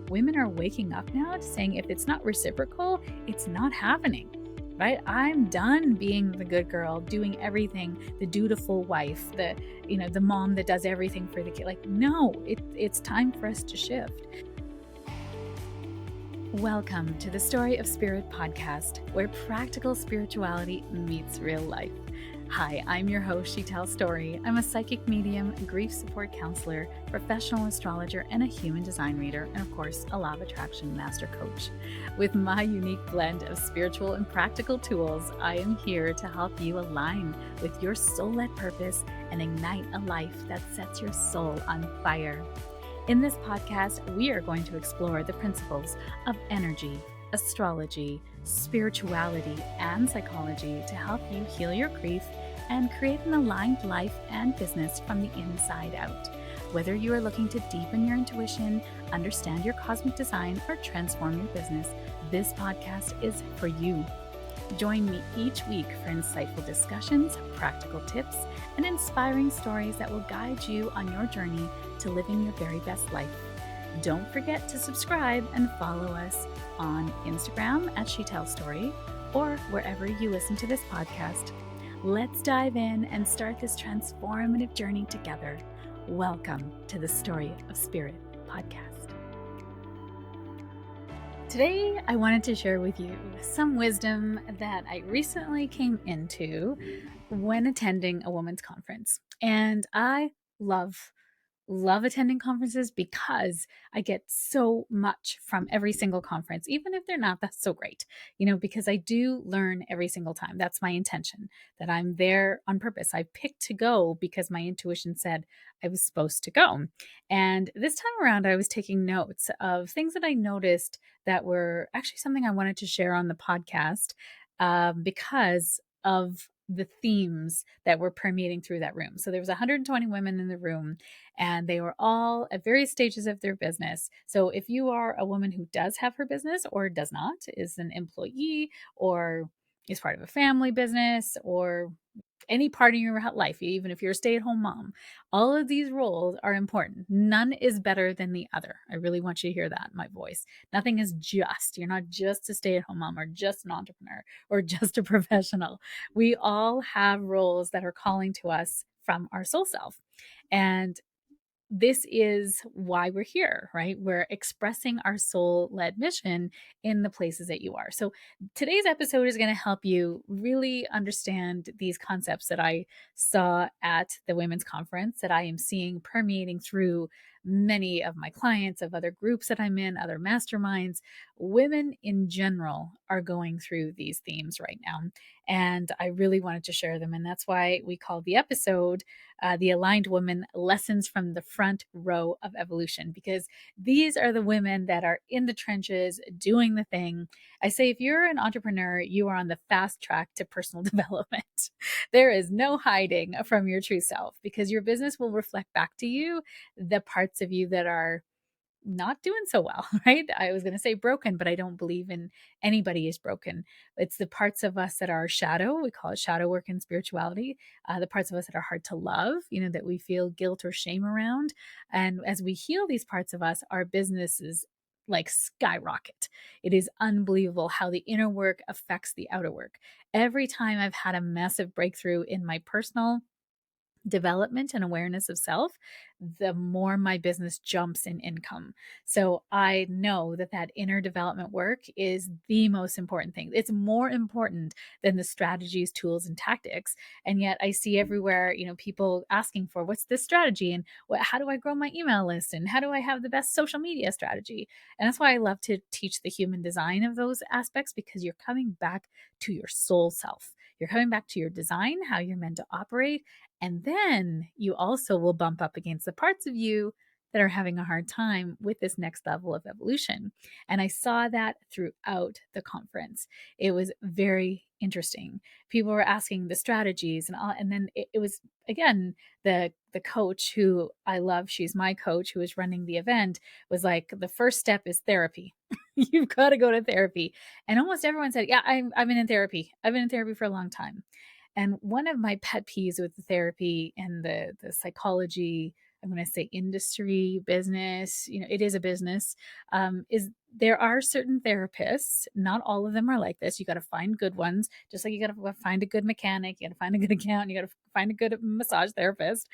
women are waking up now to saying if it's not reciprocal, it's not happening. Right? I'm done being the good girl, doing everything, the dutiful wife, the mom that does everything for the kid. Like, no, it's time for us to shift. Welcome to the Story of Spirit podcast, where practical spirituality meets real life. Hi, I'm your host, Sheetal Story. I'm a psychic medium, grief support counselor, professional astrologer, and a human design reader, and of course, a law of attraction master coach. With my unique blend of spiritual and practical tools, I am here to help you align with your soul-led purpose and ignite a life that sets your soul on fire. In this podcast, we are going to explore the principles of energy, astrology, spirituality, and psychology to help you heal your grief and create an aligned life and business from the inside out. Whether you are looking to deepen your intuition, understand your cosmic design, or transform your business, this podcast is for you. Join me each week for insightful discussions, practical tips, and inspiring stories that will guide you on your journey to living your very best life. Don't forget to subscribe and follow us on Instagram at Sheetal Story or wherever you listen to this podcast. Let's dive in and start this transformative journey together. Welcome to the Story of Spirit podcast. Today, I wanted to share with you some wisdom that I recently came into when attending a women's conference. And I love attending conferences because I get so much from every single conference, even if they're not that's so great, because I do learn every single time. That's my intention, that I'm there on purpose. I picked to go because my intuition said I was supposed to go. And this time around, I was taking notes of things that I noticed that were actually something I wanted to share on the podcast because of the themes that were permeating through that room. So there was 120 women in the room, and they were all at various stages of their business. So if you are a woman who does have her business or does not, is an employee or is part of a family business or any part of your life, even if you're a stay-at-home mom, all of these roles are important. None is better than the other. I really want you to hear that in my voice. Nothing is just. You're not just a stay-at-home mom or just an entrepreneur or just a professional. We all have roles that are calling to us from our soul self. And this is why we're here, right? We're expressing our soul led mission in the places that you are. So today's episode is going to help you really understand these concepts that I saw at the women's conference, that I am seeing permeating through many of my clients, of other groups that I'm in, other masterminds. Women in general are going through these themes right now. And I really wanted to share them. And that's why we call the episode The Aligned Woman Lessons from the Front Row of Evolution, because these are the women that are in the trenches doing the thing. I say, if you're an entrepreneur, you are on the fast track to personal development. There is no hiding from your true self, because your business will reflect back to you the parts of you that are not doing so well, right? I was going to say broken, but I don't believe in anybody is broken. It's the parts of us that are shadow. We call it shadow work in spirituality. The parts of us that are hard to love, that we feel guilt or shame around. And as we heal these parts of us, our businesses like skyrocket. It is unbelievable how the inner work affects the outer work. Every time I've had a massive breakthrough in my personal development and awareness of self, the more my business jumps in income. So I know that inner development work is the most important thing. It's more important than the strategies, tools, and tactics. And yet I see everywhere, people asking for what's this strategy and how do I grow my email list and how do I have the best social media strategy? And that's why I love to teach the human design of those aspects, because you're coming back to your soul self. You're coming back to your design, how you're meant to operate. And then you also will bump up against the parts of you that are having a hard time with this next level of evolution. And I saw that throughout the conference. It was very interesting. People were asking the strategies and all, and then it was again the coach who I love, she's my coach who is running the event, was like, the first step is therapy. You've got to go to therapy. And almost everyone said, yeah, I've been in therapy. I've been in therapy for a long time. And one of my pet peeves with the therapy and the psychology I'm going to say industry, business, it is a business, is there are certain therapists, not all of them are like this. You got to find good ones, just like you got to find a good mechanic, you got to find a good accountant, you got to find a good massage therapist.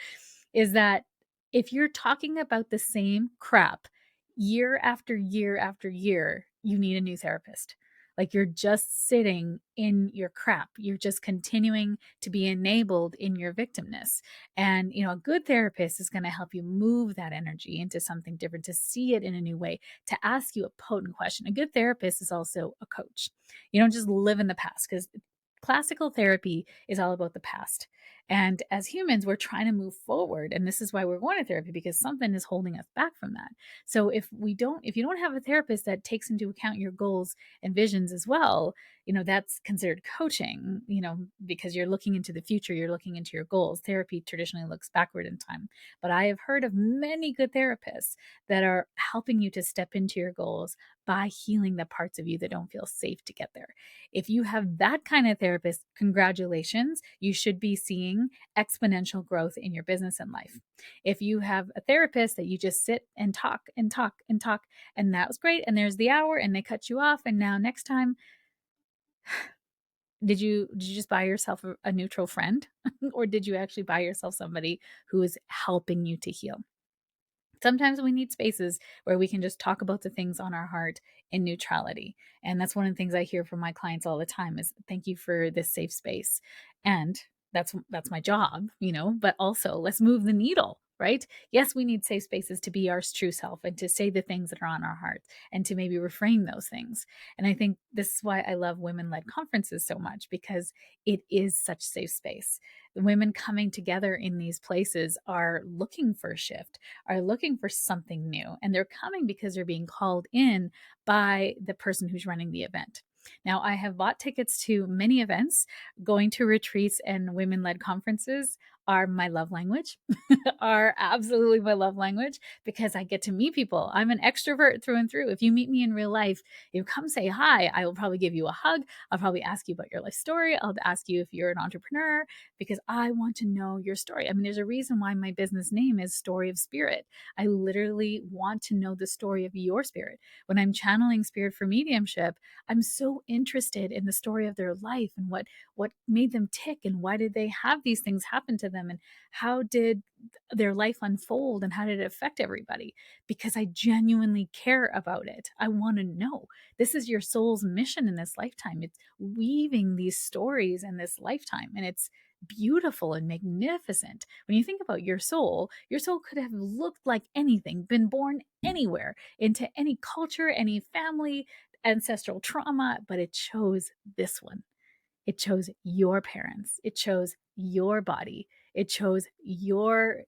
Is that if you're talking about the same crap year after year after year, you need a new therapist. Like you're just sitting in your crap. You're just continuing to be enabled in your victimness. And, a good therapist is going to help you move that energy into something different, to see it in a new way, to ask you a potent question. A good therapist is also a coach. You don't just live in the past, because classical therapy is all about the past. And as humans, we're trying to move forward. And this is why we're going to therapy, because something is holding us back from that. So if you don't have a therapist that takes into account your goals and visions as well, that's considered coaching, because you're looking into the future, you're looking into your goals. Therapy traditionally looks backward in time. But I have heard of many good therapists that are helping you to step into your goals by healing the parts of you that don't feel safe to get there. If you have that kind of therapist, congratulations, you should be seeing exponential growth in your business and life. If you have a therapist that you just sit and talk and talk and talk, and that was great, and there's the hour, and they cut you off, and now next time, did you just buy yourself a neutral friend, or did you actually buy yourself somebody who is helping you to heal? Sometimes we need spaces where we can just talk about the things on our heart in neutrality. And that's one of the things I hear from my clients all the time is thank you for this safe space. And that's my job, but also let's move the needle, right? Yes, we need safe spaces to be our true self and to say the things that are on our heart and to maybe reframe those things. And I think this is why I love women-led conferences so much, because it is such safe space. The women coming together in these places are looking for a shift, are looking for something new, and they're coming because they're being called in by the person who's running the event. Now, I have bought tickets to many events. Going to retreats and women led conferences are my love language, are absolutely my love language, because I get to meet people. I'm an extrovert through and through. If you meet me in real life, you come say hi. I will probably give you a hug. I'll probably ask you about your life story. I'll ask you if you're an entrepreneur, because I want to know your story. I mean, there's a reason why my business name is Story of Spirit. I literally want to know the story of your spirit. When I'm channeling spirit for mediumship, I'm so interested in the story of their life and what made them tick, and why did they have these things happen to them, and how did their life unfold, and how did it affect everybody, because I genuinely care about it. I want to know. This is your soul's mission in this lifetime. It's weaving these stories in this lifetime, and it's beautiful and magnificent. When you think about your soul could have looked like anything, been born anywhere, into any culture, any family, ancestral trauma, but it chose this one. It chose your parents. It chose your body. It chose your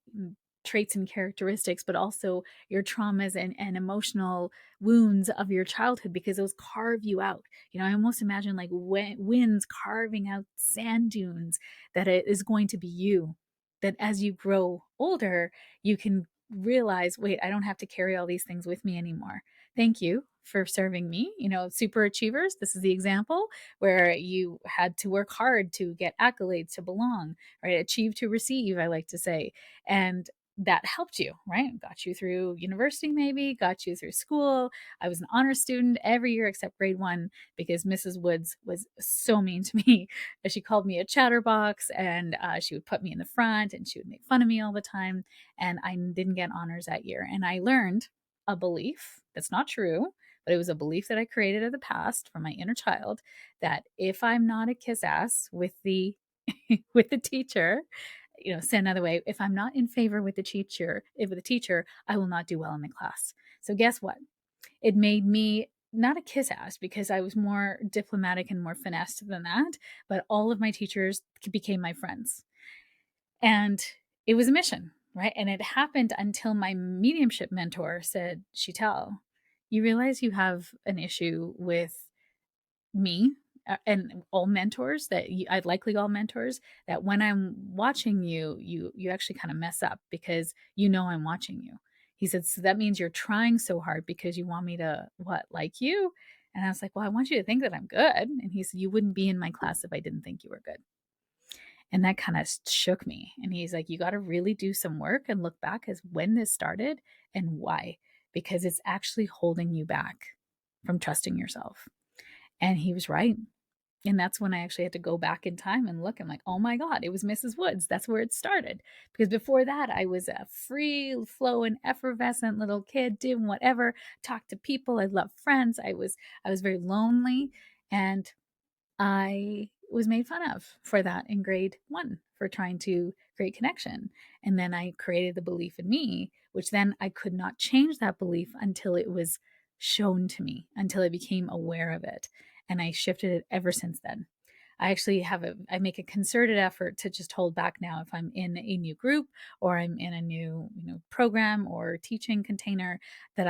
traits and characteristics, but also your traumas and emotional wounds of your childhood, because those carve you out. I almost imagine like winds carving out sand dunes, that it is going to be you. That as you grow older, you can realize, wait, I don't have to carry all these things with me anymore. Thank you for serving me. Super achievers, this is the example where you had to work hard to get accolades, to belong, right? Achieve to receive, I like to say. And that helped you, right? Got you through university, maybe, got you through school. I was an honor student every year except grade 1, because Mrs. Woods was so mean to me. She called me a chatterbox, and she would put me in the front, and she would make fun of me all the time. And I didn't get honors that year. And I learned a belief that's not true, but it was a belief that I created of the past from my inner child, that if I'm not a kiss ass with the with the teacher, said another way, if I'm not in favor with the teacher, I will not do well in the class. So guess what? It made me not a kiss ass, because I was more diplomatic and more finessed than that, but all of my teachers became my friends. And it was a mission, right? And it happened until my mediumship mentor said, Sheetal, you realize you have an issue with me, and all mentors, I'd likely all mentors, that when I'm watching you, you actually kind of mess up, because I'm watching you. He said, so that means you're trying so hard because you want me to like you? And I was like, well, I want you to think that I'm good. And he said, you wouldn't be in my class if I didn't think you were good. And that kind of shook me. And he's like, you got to really do some work and look back as when this started and why, because it's actually holding you back from trusting yourself. And he was right. And that's when I actually had to go back in time and look. I'm like, oh my God, it was Mrs. Woods. That's where it started. Because before that, I was a free flowing, effervescent little kid, doing whatever, talked to people. I loved friends. I was very lonely. And I was made fun of for that in grade 1 for trying to create connection. And then I created the belief in me, which then I could not change that belief until it was shown to me, until I became aware of it. And I shifted it ever since then. I make a concerted effort to just hold back now if I'm in a new group or I'm in a new, program or teaching container, that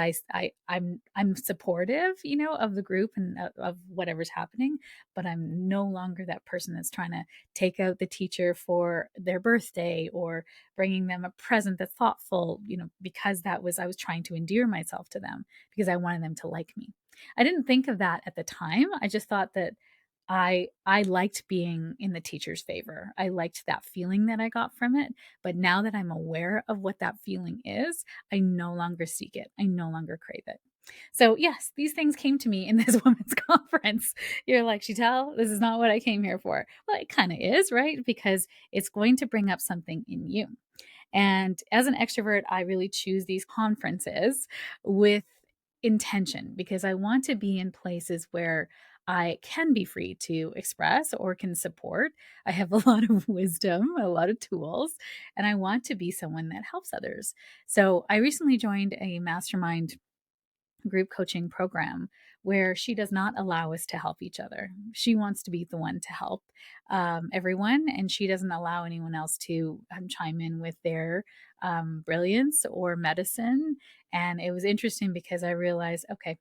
I'm supportive, of the group and of whatever's happening, but I'm no longer that person that's trying to take out the teacher for their birthday or bringing them a present that's thoughtful, because I was trying to endear myself to them because I wanted them to like me. I didn't think of that at the time. I just thought that I liked being in the teacher's favor. I liked that feeling that I got from it. But now that I'm aware of what that feeling is, I no longer seek it. I no longer crave it. So, yes, these things came to me in this women's conference. You're like, Sheetal, this is not what I came here for. Well, it kind of is, right? Because it's going to bring up something in you. And as an extrovert, I really choose these conferences with intention because I want to be in places where I can be free to express or can support. I have a lot of wisdom, a lot of tools, and I want to be someone that helps others. So I recently joined a mastermind group coaching program where she does not allow us to help each other. She wants to be the one to help everyone, and she doesn't allow anyone else to chime in with their brilliance or medicine. And it was interesting because I realized, okay,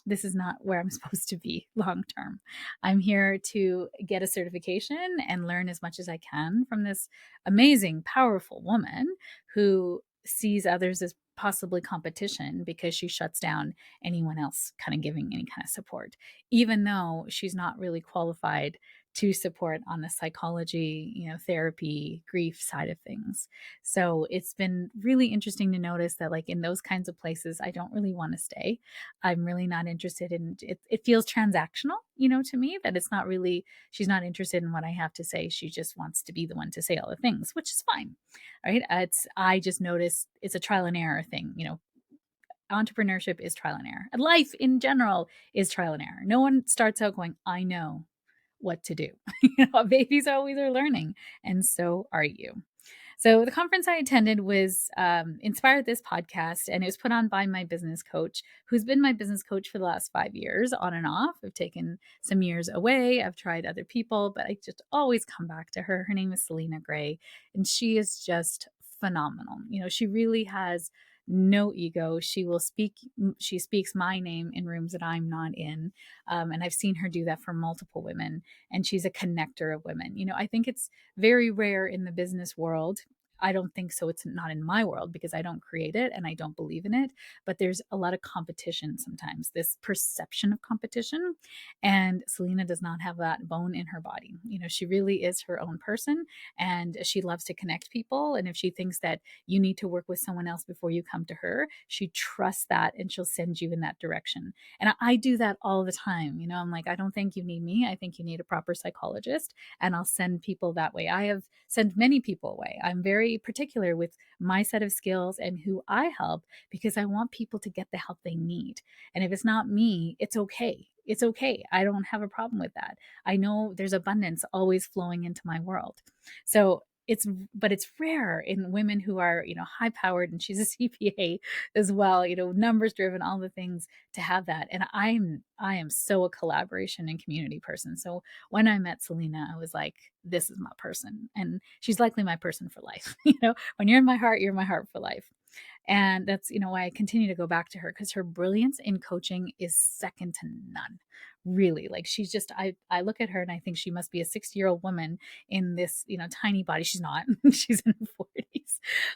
this is not where I'm supposed to be long term. I'm here to get a certification and learn as much as I can from this amazing, powerful woman who sees others as possibly competition because she shuts down anyone else kind of giving any kind of support, even though she's not really qualified to support on the psychology, therapy, grief side of things. So it's been really interesting to notice that, like, in those kinds of places, I don't really want to stay. I'm really not interested in it. It feels transactional, to me, that it's not really, she's not interested in what I have to say. She just wants to be the one to say all the things, which is fine. Right. I just notice it's a trial and error thing. Entrepreneurship is trial and error. And life in general is trial and error. No one starts out going, I know what to do. Babies always are learning. And so are you. So the conference I attended was inspired this podcast, and it was put on by my business coach, who's been my business coach for the last 5 years, on and off. I've taken some years away. I've tried other people, but I just always come back to her. Her name is Selena Gray, and she is just phenomenal. She really has no ego. She speaks my name in rooms that I'm not in. And I've seen her do that for multiple women. And she's a connector of women. I think it's very rare in the business world. I don't think so. It's not in my world because I don't create it and I don't believe in it. But there's a lot of competition sometimes, this perception of competition. And Selena does not have that bone in her body. She really is her own person, and she loves to connect people. And if she thinks that you need to work with someone else before you come to her, she trusts that and she'll send you in that direction. And I do that all the time. I'm like, I don't think you need me. I think you need a proper psychologist, and I'll send people that way. I have sent many people away. I'm very particular with my set of skills and who I help because I want people to get the help they need. And if it's not me, it's okay. It's okay. I don't have a problem with that. I know there's abundance always flowing into my world. So but it's rare in women who are, high powered, and she's a CPA as well, numbers driven, all the things, to have that. And I am so a collaboration and community person. So when I met Selena, I was like, this is my person. And she's likely my person for life. When you're in my heart, you're in my heart for life. And that's, why I continue to go back to her, because her brilliance in coaching is second to none. Really. Like, she's just, I look at her and I think she must be a 60-year-old woman in this, tiny body. She's not. She's in her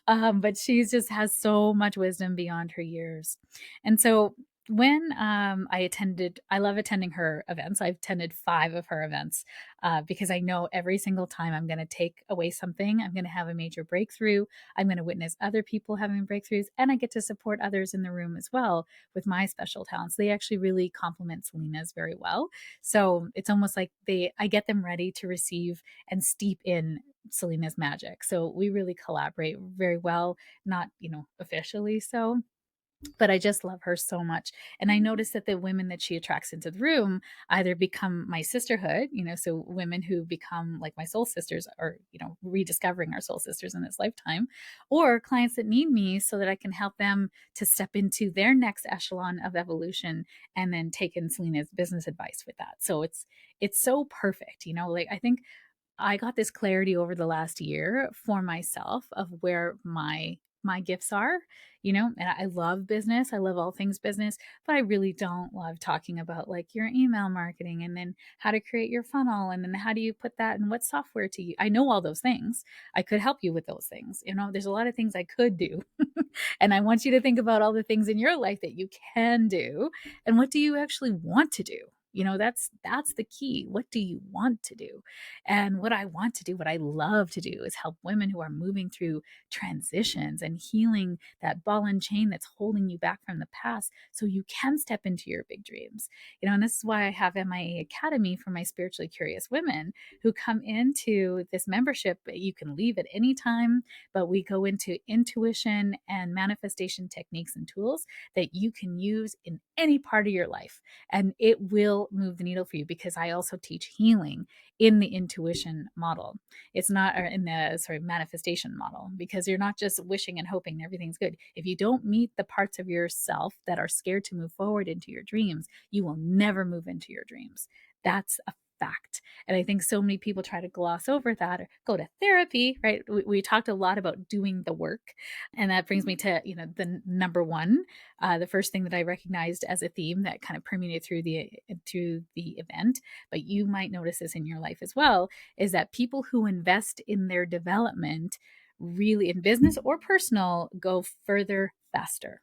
40s. But she's just has so much wisdom beyond her years. And so When I love attending her events. I've attended 5 of her events, because I know every single time I'm going to take away something. I'm going to have a major breakthrough. I'm going to witness other people having breakthroughs, and I get to support others in the room as well with my special talents. They actually really complement Selena's very well. So it's almost like I get them ready to receive and steep in Selena's magic. So we really collaborate very well, not, officially so, but I just love her so much. And I notice that the women that she attracts into the room either become my sisterhood, so women who become like my soul sisters, or, rediscovering our soul sisters in this lifetime, or clients that need me so that I can help them to step into their next echelon of evolution, and then take in Selena's business advice with that. So it's so perfect, like I think I got this clarity over the last year for myself of where my gifts are, and I love business. I love all things business, but I really don't love talking about like your email marketing, and then how to create your funnel, and then how do you put that and what software to use. I know all those things. I could help you with those things. There's a lot of things I could do. And I want you to think about all the things in your life that you can do, and what do you actually want to do? That's the key. What do you want to do? And what I want to do, what I love to do, is help women who are moving through transitions and healing that ball and chain that's holding you back from the past, so you can step into your big dreams. And this is why I have MIA Academy for my spiritually curious women who come into this membership. You can leave at any time, but we go into intuition and manifestation techniques and tools that you can use in any part of your life. And it will move the needle for you, because I also teach healing in the intuition model. It's not, or in the manifestation model, because you're not just wishing and hoping everything's good. If you don't meet the parts of yourself that are scared to move forward into your dreams, you will never move into your dreams. That's a fact. And I think so many people try to gloss over that or go to therapy, right? We talked a lot about doing the work. And that brings me to, the number one, the first thing that I recognized as a theme that kind of permeated through the event, but you might notice this in your life as well, is that people who invest in their development, really in business or personal, go further faster.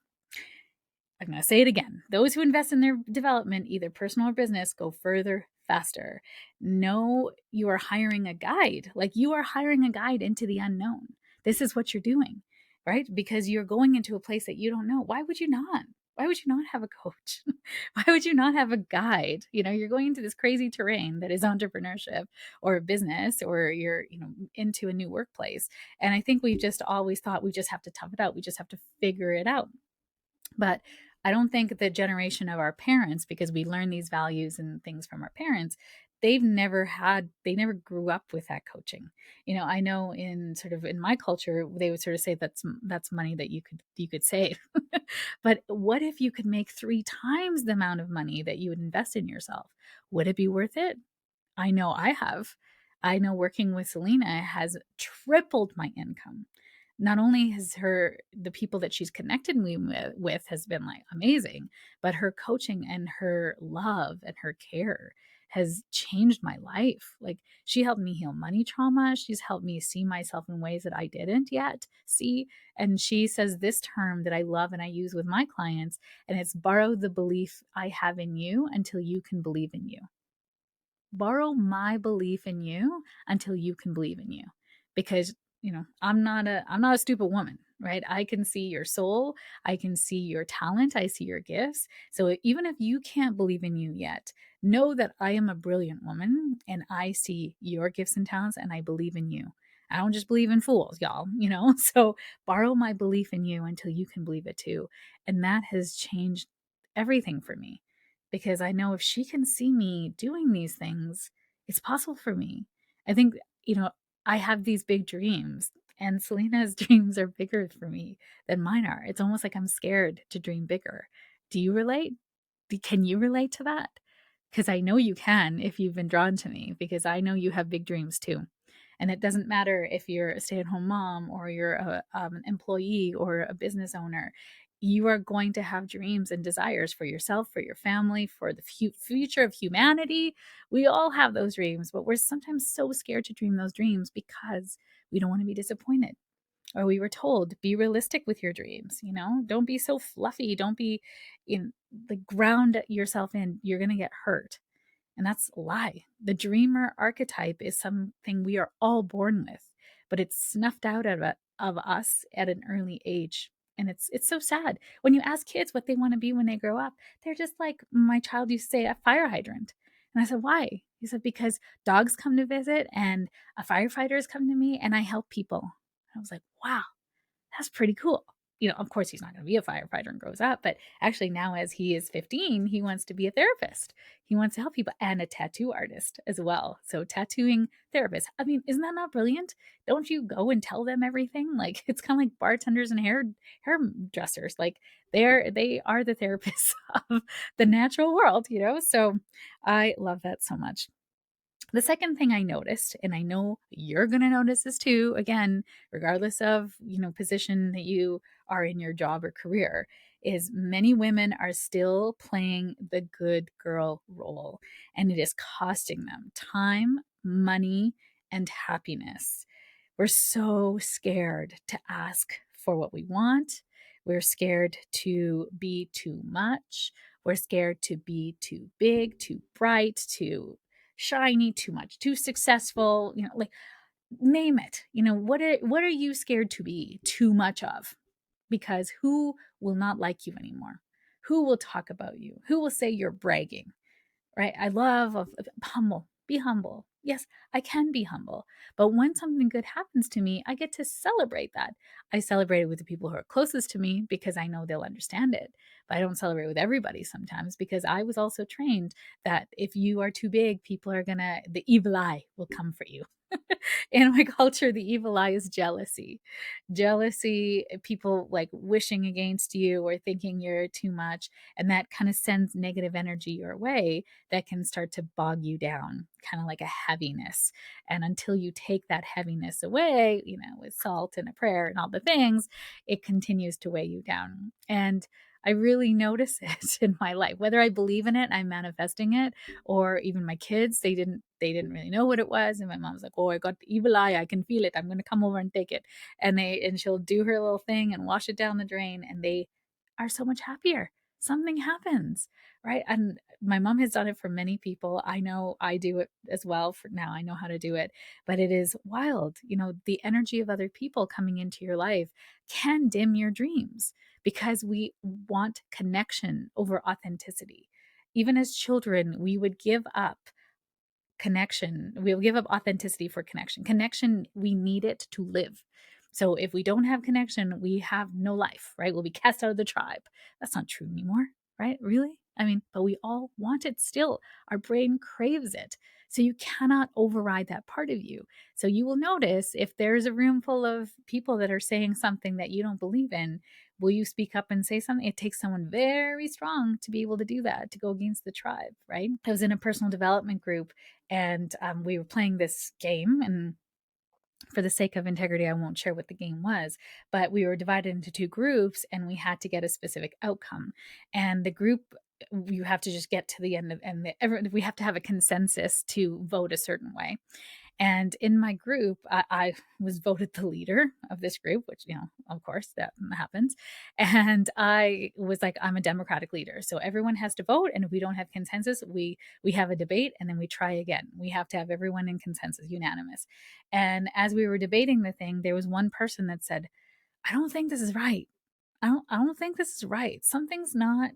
I'm going to say it again. Those who invest in their development, either personal or business, go further faster. No, you are hiring a guide. Like, you are hiring a guide into the unknown. This is what you're doing, right? Because you're going into a place that you don't know. Why would you not? Why would you not have a coach? Why would you not have a guide? You're going into this crazy terrain that is entrepreneurship or business, or you're, into a new workplace. And I think we've just always thought we just have to tough it out. We just have to figure it out. But I don't think the generation of our parents, because we learn these values and things from our parents, they never grew up with that coaching. I know in my culture, they would sort of say that's money that you could save. But what if you could make 3 times the amount of money that you would invest in yourself? Would it be worth it? I know I have. I know working with Selena has tripled my income. Not only has the people that she's connected me with has been like amazing, but her coaching and her love and her care has changed my life. Like, she helped me heal money trauma. She's helped me see myself in ways that I didn't yet see. And she says this term that I love and I use with my clients, and it's borrow the belief I have in you until you can believe in you. Borrow my belief in you until you can believe in you, because I'm not a stupid woman, right? I can see your soul, I can see your talent, I see your gifts. So even if you can't believe in you yet, know that I am a brilliant woman and I see your gifts and talents, and I believe in you. I don't just believe in fools, y'all, so borrow my belief in you until you can believe it too. And that has changed everything for me, because I know if she can see me doing these things, it's possible for me. I think, I have these big dreams, and Selena's dreams are bigger for me than mine are. It's almost like I'm scared to dream bigger. Do you relate? Can you relate to that? Because I know you can if you've been drawn to me, because I know you have big dreams too. And it doesn't matter if you're a stay at home mom or you're an employee or a business owner. You are going to have dreams and desires for yourself, for your family, for the future of humanity. We all have those dreams, but we're sometimes so scared to dream those dreams because we don't want to be disappointed. or we were told, be realistic with your dreams, don't be so fluffy, don't be in the ground yourself in, you're going to get hurt. And that's a lie. The dreamer archetype is something we are all born with, but it's snuffed out of us at an early age. And it's so sad. When you ask kids what they want to be when they grow up, they're just like my child used to say, a fire hydrant. And I said, why? He said, because dogs come to visit and firefighters come to me and I help people. I was like, wow, that's pretty cool. Of course, he's not going to be a firefighter and grows up, but actually, now as he is 15, he wants to be a therapist. He wants to help people and a tattoo artist as well. So, tattooing therapist. I mean, isn't that not brilliant? Don't you go and tell them everything? Like, it's kind of like bartenders and hairdressers. Like, they are the therapists of the natural world. So, I love that so much. The second thing I noticed, and I know you're going to notice this too, again, regardless of, position that you are in your job or career, is many women are still playing the good girl role, and it is costing them time, money, and happiness. We're so scared to ask for what we want. We're scared to be too much. We're scared to be too big, too bright, too shiny, too much, too successful, like name it. What are you scared to be too much of? Because who will not like you anymore? Who will talk about you? Who will say you're bragging? Right? I love of humble. Be humble. Yes, I can be humble. But when something good happens to me, I get to celebrate that. I celebrate it with the people who are closest to me because I know they'll understand it. But I don't celebrate with everybody sometimes because I was also trained that if you are too big, the evil eye will come for you. In my culture, the evil eye is jealousy. Jealousy, people like wishing against you or thinking you're too much. And that kind of sends negative energy your way that can start to bog you down, kind of like a heaviness. And until you take that heaviness away, with salt and a prayer and all the things, it continues to weigh you down. And I really notice it in my life, whether I believe in it, I'm manifesting it, or even my kids, they didn't really know what it was. And my mom's like, oh, I got the evil eye. I can feel it. I'm going to come over and take it. And she'll do her little thing and wash it down the drain. And they are so much happier. Something happens, right? And my mom has done it for many people. I know I do it as well. For now, I know how to do it, but it is wild. The energy of other people coming into your life can dim your dreams because we want connection over authenticity. Even as children, we would give up connection. We'll give up authenticity for connection. Connection, we need it to live. So if we don't have connection, we have no life, right? We'll be cast out of the tribe. That's not true anymore, right? Really? I mean, but we all want it still. Our brain craves it. So you cannot override that part of you. So you will notice if there's a room full of people that are saying something that you don't believe in, will you speak up and say something? It takes someone very strong to be able to do that, to go against the tribe, right? I was in a personal development group and we were playing this game, and for the sake of integrity, I won't share what the game was, but we were divided into two groups and we had to get a specific outcome. And the group, you have to just get to the end of, and we have to have a consensus to vote a certain way. And in my group, I was voted the leader of this group, which, of course, that happens. And I was like, I'm a democratic leader. So everyone has to vote. And if we don't have consensus, we have a debate and then we try again. We have to have everyone in consensus, unanimous. And as we were debating the thing, there was one person that said, I don't think this is right. I don't think this is right. Something's not,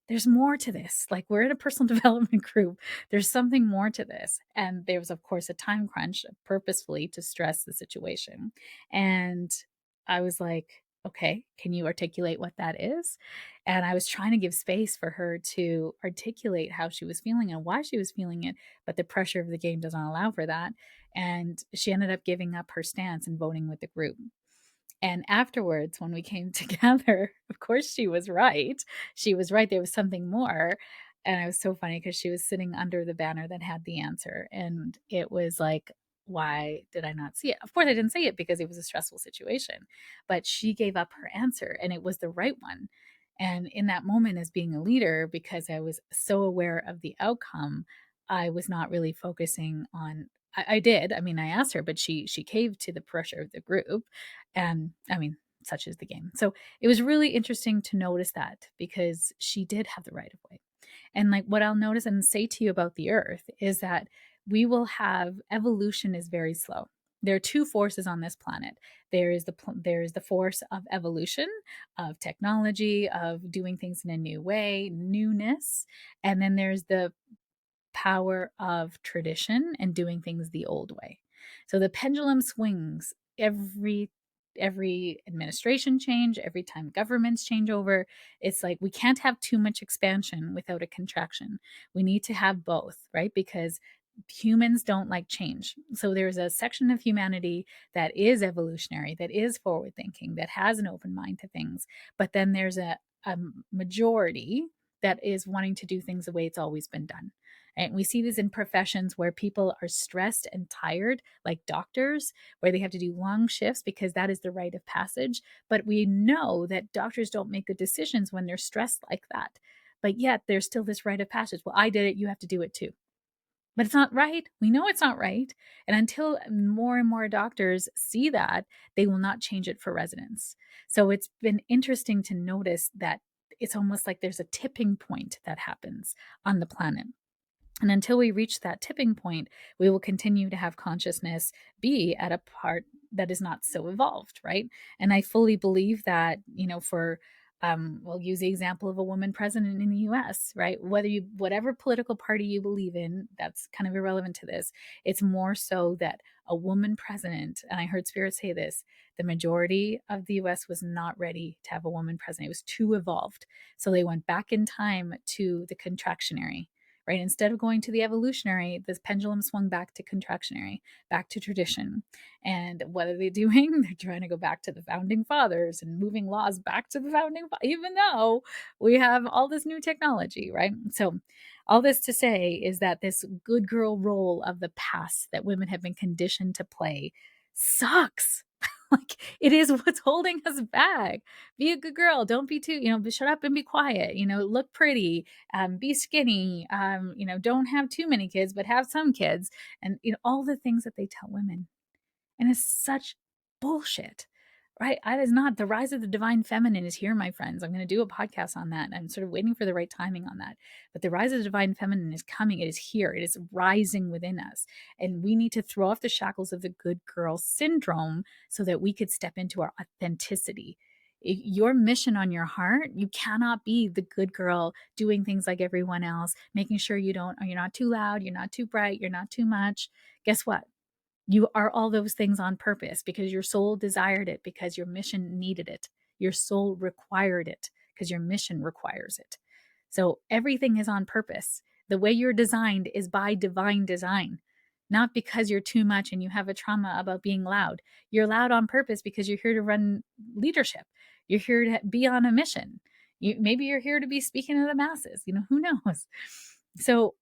there's more to this. Like, we're in a personal development group. There's something more to this. And there was, of course, a time crunch purposefully to stress the situation. And I was like, okay, can you articulate what that is? And I was trying to give space for her to articulate how she was feeling and why she was feeling it. But the pressure of the game doesn't allow for that. And she ended up giving up her stance and voting with the group. And afterwards, when we came together, of course, she was right. She was right. There was something more. And it was so funny because she was sitting under the banner that had the answer. And it was like, why did I not see it? Of course, I didn't say it because it was a stressful situation, but she gave up her answer and it was the right one. And in that moment, as being a leader, because I was so aware of the outcome, I was not really focusing on I did. I mean, I asked her, but she caved to the pressure of the group. And I mean, such is the game. So it was really interesting to notice that because she did have the right of way. And like what I'll notice and say to you about the earth is that we will have evolution is very slow. There are two forces on this planet. There is the force of evolution, of technology, of doing things in a new way, newness, and then there's the power of tradition and doing things the old way. So the pendulum swings every administration change, every time governments change over. It's like we can't have too much expansion without a contraction. We need to have both, right? Because humans don't like change. So there's a section of humanity that is evolutionary, that is forward thinking, that has an open mind to things. But then there's a majority that is wanting to do things the way it's always been done. And we see this in professions where people are stressed and tired, like doctors, where they have to do long shifts because that is the rite of passage. But we know that doctors don't make good decisions when they're stressed like that. But yet there's still this rite of passage. Well, I did it, you have to do it too. But it's not right. We know it's not right. And until more and more doctors see that, they will not change it for residents. So it's been interesting to notice that it's almost like there's a tipping point that happens on the planet. And until we reach that tipping point, we will continue to have consciousness be at a part that is not so evolved, right? And I fully believe that, for we'll use the example of a woman president in the US, right? Whatever political party you believe in, that's kind of irrelevant to this. It's more so that a woman president, and I heard Spirit say this, the majority of the US was not ready to have a woman president. It was too evolved. So they went back in time to the contractionary, right? Instead of going to the evolutionary, this pendulum swung back to contractionary, back to tradition. And what are they doing? They're trying to go back to the founding fathers and moving laws back to the even though we have all this new technology, right? So all this to say is that this good girl role of the past that women have been conditioned to play sucks. Like it is what's holding us back. Be a good girl. Don't be too, shut up and be quiet. Look pretty, be skinny, don't have too many kids, but have some kids, and all the things that they tell women. And it's such bullshit, right? That is not the rise of the divine feminine is here, my friends. I'm going to do a podcast on that. I'm sort of waiting for the right timing on that. But the rise of the divine feminine is coming. It is here. It is rising within us. And we need to throw off the shackles of the good girl syndrome so that we could step into our authenticity. Your mission on your heart, you cannot be the good girl doing things like everyone else, making sure you're not too loud, you're not too bright, you're not too much. Guess what? You are all those things on purpose because your soul desired it, because your mission needed it. Your soul required it because your mission requires it. So everything is on purpose. The way you're designed is by divine design, not because you're too much and you have a trauma about being loud. You're loud on purpose because you're here to run leadership. You're here to be on a mission. Maybe you're here to be speaking to the masses. Who knows? So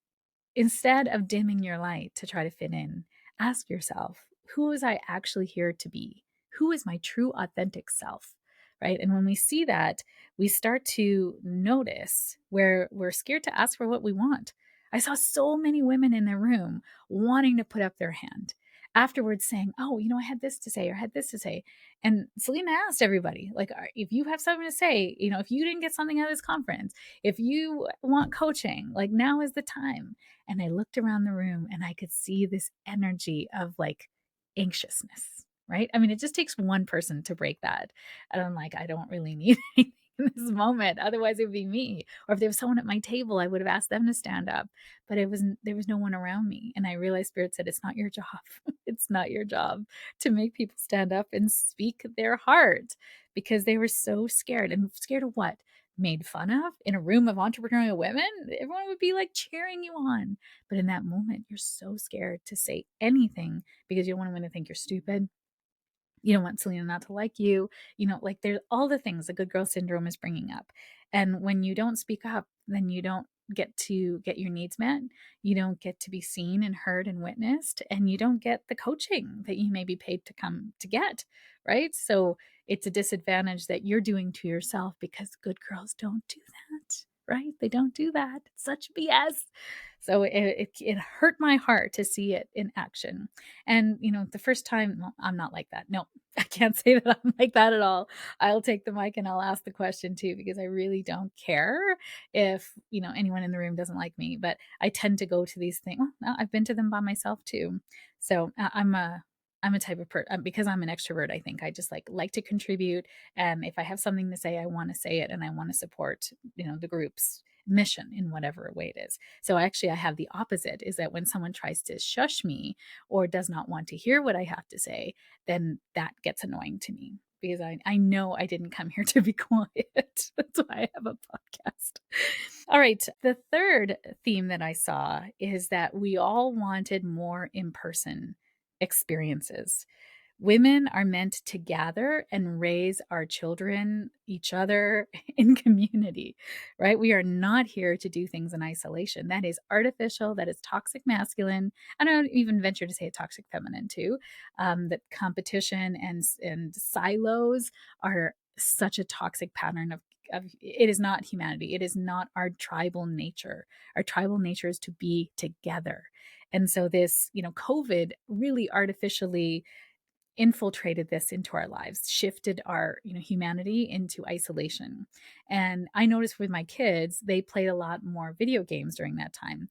instead of dimming your light to try to fit in, ask yourself, who is I actually here to be? Who is my true authentic self? Right? And when we see that, we start to notice where we're scared to ask for what we want. I saw so many women in the room wanting to put up their hand afterwards saying, oh, I had this to say or had this to say. And Selena asked everybody, like, if you have something to say, if you didn't get something out of this conference, if you want coaching, like now is the time. And I looked around the room and I could see this energy of like anxiousness, right? I mean, it just takes one person to break that. And I'm like, I don't really need anything in this moment. Otherwise, it would be me. Or if there was someone at my table, I would have asked them to stand up. But there was no one around me. And I realized Spirit said, it's not your job. It's not your job to make people stand up and speak their heart because they were so scared. And scared of what? Made fun of in a room of entrepreneurial women, everyone would be like cheering you on. But in that moment, you're so scared to say anything because you don't want anyone to think you're stupid. You don't want Selena not to like you. Like there's all the things the good girl syndrome is bringing up. And when you don't speak up, then you don't get to get your needs met. You don't get to be seen and heard and witnessed. And you don't get the coaching that you may be paid to come to get. Right. So it's a disadvantage that you're doing to yourself because good girls don't do that. right? They don't do that. It's such BS. So it hurt my heart to see it in action. And, the first time, well, I'm not like that. No, I can't say that I'm like that at all. I'll take the mic and I'll ask the question too, because I really don't care if, anyone in the room doesn't like me. But I tend to go to these things. Well, no, I've been to them by myself too. So I'm a type of person, because I'm an extrovert. I think I just like to contribute. And if I have something to say, I want to say it, and I want to support, the group's mission in whatever way it is. So actually, I have the opposite, is that when someone tries to shush me or does not want to hear what I have to say, then that gets annoying to me, because I know I didn't come here to be quiet. That's why I have a podcast. All right. The third theme that I saw is that we all wanted more in person experiences. Women are meant to gather and raise our children, each other in community, right? We are not here to do things in isolation. That is artificial. That is toxic masculine. I don't even venture to say toxic feminine too. That competition and silos are such a toxic pattern of it is not humanity. It is not our tribal nature. Our tribal nature is to be together. And so this, COVID really artificially infiltrated this into our lives, shifted our, humanity into isolation. And I noticed with my kids, they played a lot more video games during that time,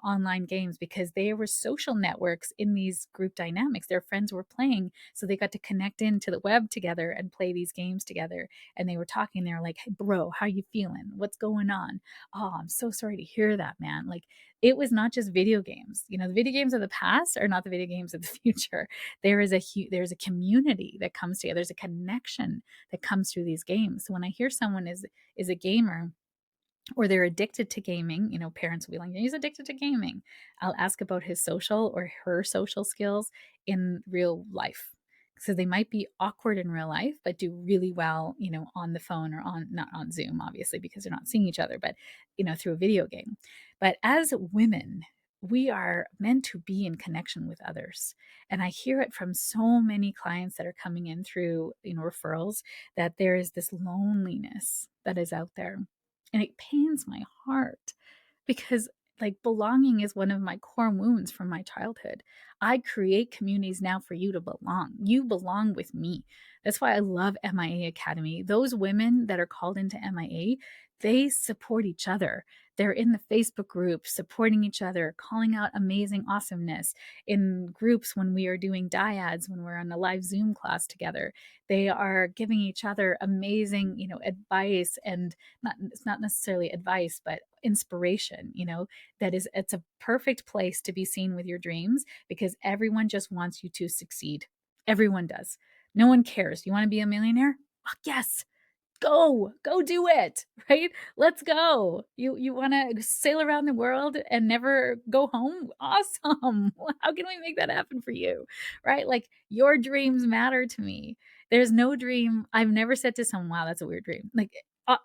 online games, because they were social networks in these group dynamics. Their friends were playing, so they got to connect into the web together and play these games together. And they were talking, they were like, "Hey bro, how you feeling? What's going on? Oh, I'm so sorry to hear that, man." Like, it was not just video games. The video games of the past are not the video games of the future. There's a community that comes together. There's a connection that comes through these games. So when I hear someone is a gamer, or they're addicted to gaming, parents will be like, "He's addicted to gaming." I'll ask about his social or her social skills in real life. So they might be awkward in real life, but do really well, on the phone, or not on Zoom, obviously, because they're not seeing each other, but, through a video game. But as women, we are meant to be in connection with others. And I hear it from so many clients that are coming in through, referrals, that there is this loneliness that is out there. And it pains my heart, because like belonging is one of my core wounds from my childhood. I create communities now for you to belong. You belong with me. That's why I love MIA Academy. Those women that are called into MIA, they support each other. They're in the Facebook group supporting each other, calling out amazing awesomeness in groups when we are doing dyads, when we're on a live Zoom class together. They are giving each other amazing, advice, and it's not necessarily advice, but inspiration. It's a perfect place to be seen with your dreams, because everyone just wants you to succeed. Everyone does. No one cares. You want to be a millionaire? Fuck yes. Go do it, right? Let's go. You want to sail around the world and never go home? Awesome. How can we make that happen for you? Right? Like, your dreams matter to me. There's no dream I've never said to someone, "Wow, that's a weird dream." Like, I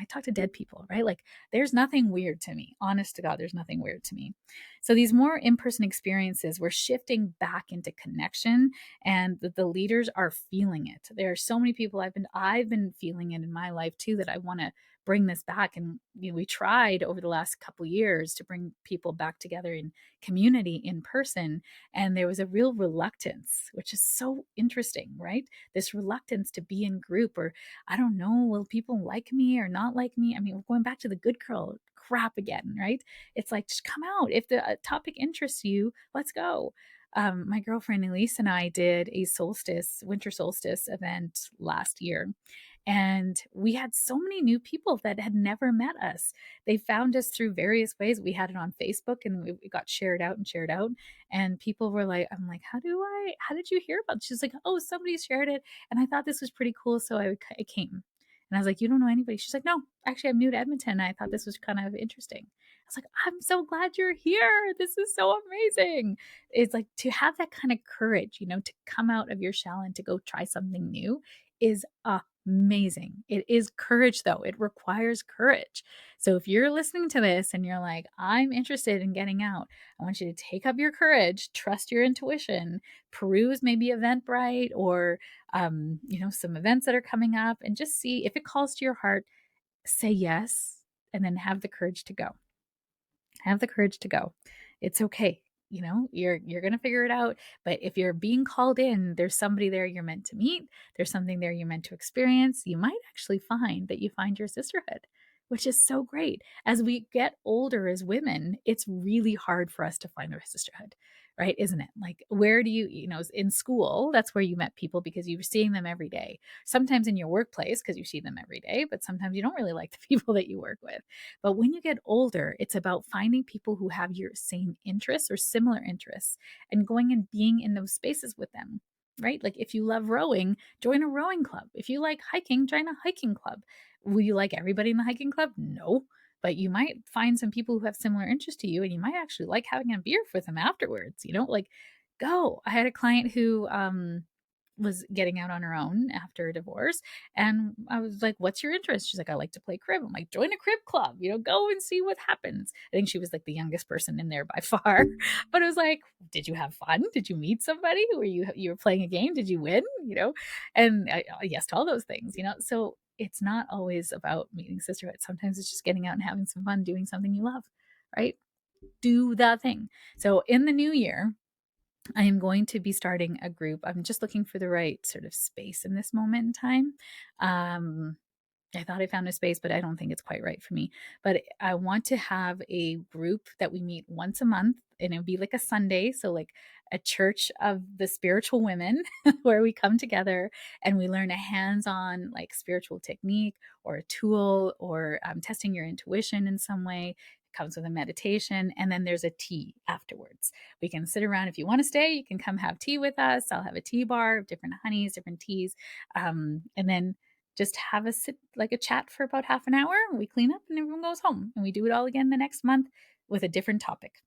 talk to dead people, right? Like, there's nothing weird to me. Honest to God, there's nothing weird to me. So these more in-person experiences, we're shifting back into connection, and the leaders are feeling it. There are so many people I've been feeling it in my life too, that I want to bring this back. And we tried over the last couple years to bring people back together in community in person, and there was a real reluctance, which is so interesting, right? This reluctance to be in group, or I don't know, will people like me or not like me? I mean, we're going back to the good girl crap again, right? It's like, just come out. If the topic interests you, let's go. My girlfriend Elise and I did a winter solstice event last year. And we had so many new people that had never met us. They found us through various ways. We had it on Facebook, and it got shared out and shared out. And people were like, I'm like, how did you hear about it? She's like, "Oh, somebody shared it. And I thought this was pretty cool. So I came." And I was like, "You don't know anybody?" She's like, "No, actually, I'm new to Edmonton. And I thought this was kind of interesting." I was like, "I'm so glad you're here. This is so amazing." It's like, to have that kind of courage, to come out of your shell and to go try something new is amazing. It is courage, though. It requires courage. So if you're listening to this and you're like, "I'm interested in getting out," I want you to take up your courage, trust your intuition, peruse maybe Eventbrite, or some events that are coming up, and just see if it calls to your heart. Say yes. and then have the courage to go. Have the courage to go. It's okay. You're going to figure it out, but if you're being called in, there's somebody there you're meant to meet. There's something there you're meant to experience. You might actually find that you find your sisterhood, which is so great. As we get older as women, it's really hard for us to find our sisterhood, right? Isn't it? Like, where do in school, that's where you met people because you were seeing them every day. Sometimes in your workplace because you see them every day, but sometimes you don't really like the people that you work with. But when you get older, it's about finding people who have your same interests or similar interests and going and being in those spaces with them, right? Like, if you love rowing, join a rowing club. If you like hiking, join a hiking club. Will you like everybody in the hiking club? No. But you might find some people who have similar interests to you, and you might actually like having a beer with them afterwards. Like, go. I had a client who was getting out on her own after a divorce. And I was like, what's your interest? She's like, I like to play crib. I'm like, join a crib club, go and see what happens. I think she was like the youngest person in there by far. But it was like, did you have fun? Did you meet somebody? Were you were playing a game? Did you win? And yes to all those things. So it's not always about meeting sisterhood. Sometimes it's just getting out and having some fun, doing something you love, right? Do that thing. So in the new year, I am going to be starting a group. I'm just looking for the right sort of space in this moment in time. Um, I thought I found a space, but I don't think it's quite right for me. But I want to have a group that we meet once a month, and it would be like a Sunday. So, like a church of the spiritual women where we come together and we learn a hands on, like, spiritual technique or a tool or testing your intuition in some way. It comes with a meditation, and then there's a tea afterwards. We can sit around. If you want to stay, you can come have tea with us. I'll have a tea bar of different honeys, different teas. And then just have a sit, like a chat for about half an hour. We clean up and everyone goes home, and we do it all again the next month with a different topic.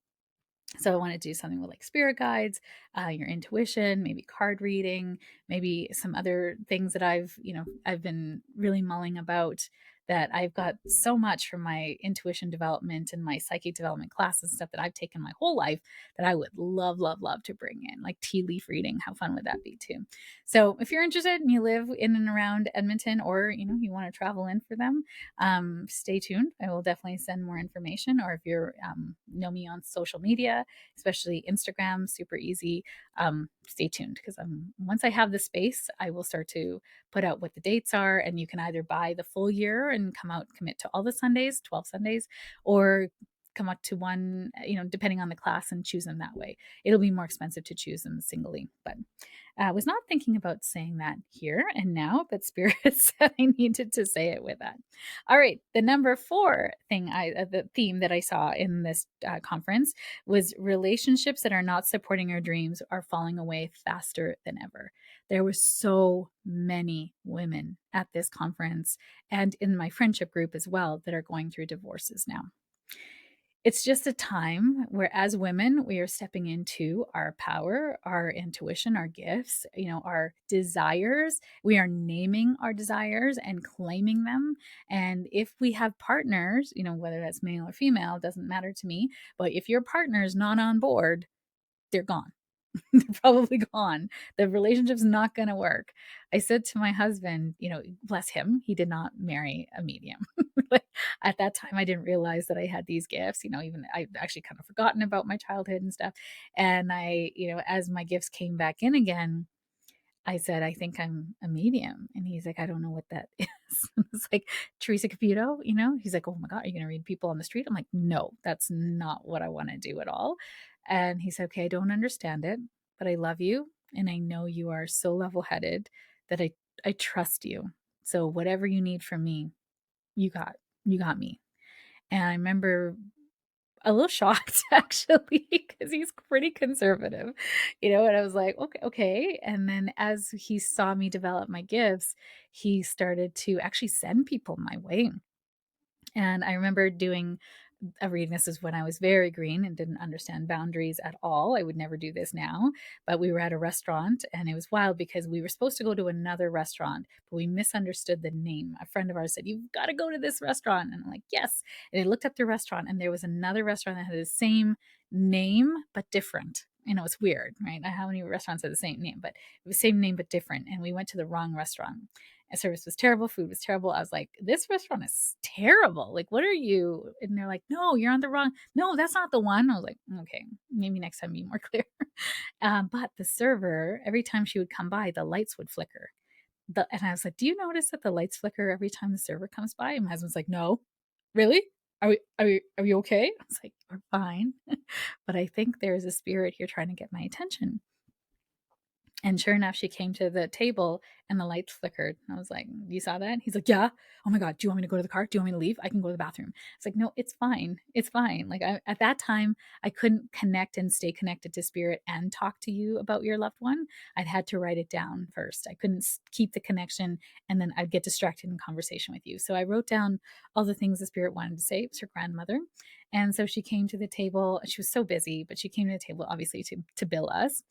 So I want to do something with like spirit guides, your intuition, maybe card reading, maybe some other things that I've been really mulling about, that I've got so much from my intuition development and my psychic development classes and stuff that I've taken my whole life that I would love, love, love to bring in, like tea leaf reading. How fun would that be too? So if you're interested and you live in and around Edmonton, or you want to travel in for them, stay tuned. I will definitely send more information. Or if you're know me on social media, especially Instagram, super easy. Stay tuned, because once I have the space, I will start to put out what the dates are, and you can either buy the full year and commit to all the Sundays, 12 Sundays, or come up to one, depending on the class, and choose them that way. It'll be more expensive to choose them singly, but I was not thinking about saying that here and now, but Spirit said I needed to say it with that. All right, the number 4 thing, the theme that I saw in this conference was relationships that are not supporting our dreams are falling away faster than ever. There were so many women at this conference and in my friendship group as well that are going through divorces now. It's just a time where, as women, we are stepping into our power, our intuition, our gifts, our desires. We are naming our desires and claiming them. And if we have partners, whether that's male or female, doesn't matter to me. But if your partner is not on board, they're gone. They're probably gone. The relationship's not going to work. I said to my husband, bless him, he did not marry a medium. Like, at that time, I didn't realize that I had these gifts. Even I actually kind of forgotten about my childhood and stuff. And as my gifts came back in again, I said, I think I'm a medium. And he's like, I don't know what that is. It's like, Teresa Caputo, he's like, oh my God, are you going to read people on the street? I'm like, no, that's not what I want to do at all. And he said, okay, I don't understand it, but I love you. And I know you are so level headed that I trust you. So whatever you need from me, you got me. And I remember a little shocked actually, because he's pretty conservative, and I was like, okay. And then as he saw me develop my gifts, he started to actually send people my way. And I remember doing a reading. This is when I was very green and didn't understand boundaries at all. I would never do this now. But we were at a restaurant, and it was wild because we were supposed to go to another restaurant, but we misunderstood the name. A friend of ours said, "You've got to go to this restaurant." And I'm like, yes. And I looked up the restaurant, and there was another restaurant that had the same name but different. It's weird, right? How many restaurants have the same name, but it was same name but different. And we went to the wrong restaurant. Service was terrible, food was terrible. I was like, this restaurant is terrible. Like, what are you? And they're like, no, you're on the wrong. No, that's not the one. I was like, okay, maybe next time be more clear. But the server, every time she would come by, the lights would flicker. And I was like, do you notice that the lights flicker every time the server comes by? And my husband's like, no, really? Are we okay? I was like, we're fine. But I think there's a spirit here trying to get my attention. And sure enough, she came to the table and the lights flickered. And I was like, you saw that? He's like, yeah. Oh my God. Do you want me to go to the car? Do you want me to leave? I can go to the bathroom. It's like, no, it's fine. It's fine. Like at that time, I couldn't connect and stay connected to spirit and talk to you about your loved one. I'd had to write it down first. I couldn't keep the connection and then I'd get distracted in conversation with you. So I wrote down all the things the spirit wanted to say. It was her grandmother. And so she came to the table. She was so busy, but she came to the table, obviously, to bill us.